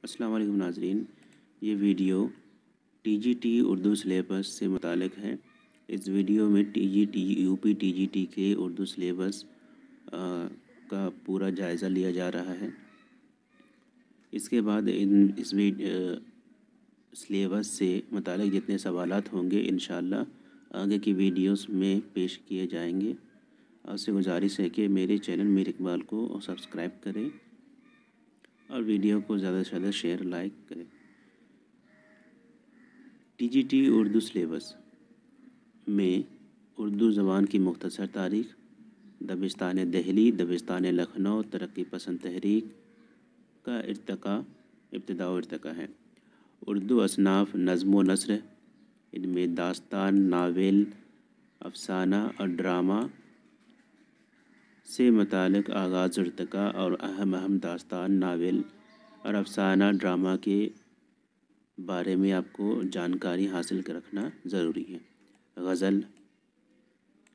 السلام علیکم ناظرین، یہ video T G T Urdu syllabus سے متعلق ہے۔ اس ویڈیو میں T G T U P T G T کے اردو سلیبس کا پورا جائزہ لیا جا رہا ہے۔ اس کے بعد اس سلیبس سے متعلق جتنے سوالات ہوں گے انشاءاللہ آگے کی ویڈیوز میں پیش کیے جائیں گے۔ آپ سے گزارش ہے کہ میرے چینل میر اقبال کو سبسکرائب کریں اور ویڈیو کو زیادہ سے زیادہ شیئر لائک کریں۔ T G T Urdu syllabus میں اردو زبان کی مختصر تاریخ، دبستان دہلی، دبستان لکھنؤ ترقی پسند تحریک کا ابتدا و ارتقا ہے۔ اردو اصناف نظم و نثر، ان میں داستان، ناول، افسانہ اور ڈرامہ سے متعلق آغاز و ارتقاء اور اہم داستان، ناول اور افسانہ ڈرامہ کے بارے میں آپ کو جانکاری حاصل رکھنا ضروری ہے۔ غزل،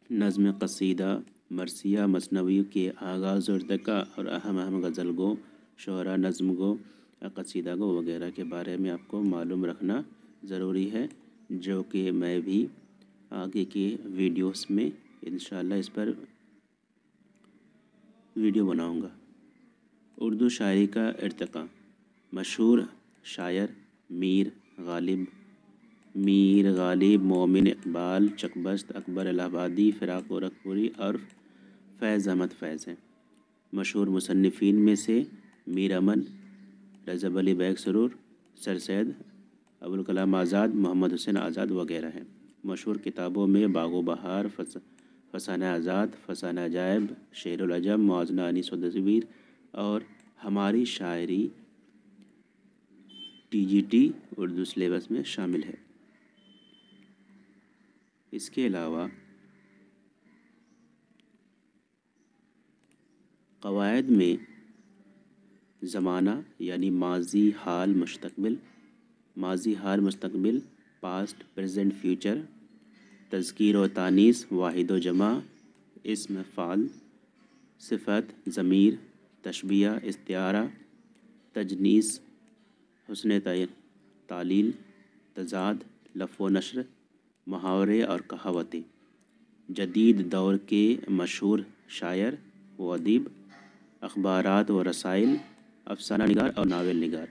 نظم قصیدہ، مرثیہ، مثنوی کے آغاز و ارتقاء اور اہم غزل گو، شعرا، نظم گو، قصیدہ گو وغیرہ کے بارے میں آپ کو معلوم رکھنا ضروری ہے، جو کہ میں بھی آگے کے ویڈیوز میں انشاءاللہ اس پر ویڈیو بناؤں گا۔ اردو شاعری کا ارتقاء، مشہور شاعر میر غالب، مومن اقبال، چکبست، اکبر الہ آبادی، فراق گورکھپوری اور فیض احمد فیض ہیں۔ مشہور مصنفین میں سے میر امن، رجب علی بیگ سرور، سر سید ابوالکلام آزاد، محمد حسین آزاد وغیرہ ہیں۔ مشہور کتابوں میں باغ و بہار، فسانہ آزاد، فسانہ عجائب، شعر العجم، موازنہ انیس و تصویر اور ہماری شاعری T G T Urdu syllabus میں شامل ہے۔ اس کے علاوہ قواعد میں زمانہ یعنی ماضی، حال، مستقبل، پاسٹ، پریزنٹ، فیوچر، تذکیر و تانیث، واحد و جمع، اسم، فعل، صفت، ضمیر، تشبیہ، استعارہ، تجنیس، حسن تعلیل، تضاد، لف و نشر، محاورے اور کہاوتیں، جدید دور کے مشہور شاعر و ادیب، اخبارات و رسائل، افسانہ نگار اور ناول نگار۔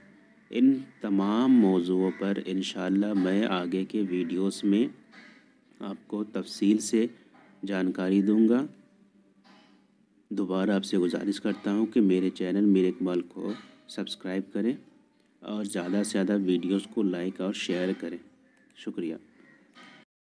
ان تمام موضوعوں پر انشاءاللہ میں آگے کے ویڈیوز میں آپ کو تفصیل سے جانکاری دوں گا۔ دوبارہ آپ سے گزارش کرتا ہوں کہ میرے چینل میر اقبال کو سبسکرائب کریں اور زیادہ سے زیادہ ویڈیوز کو لائک اور شیئر کریں۔ شکریہ۔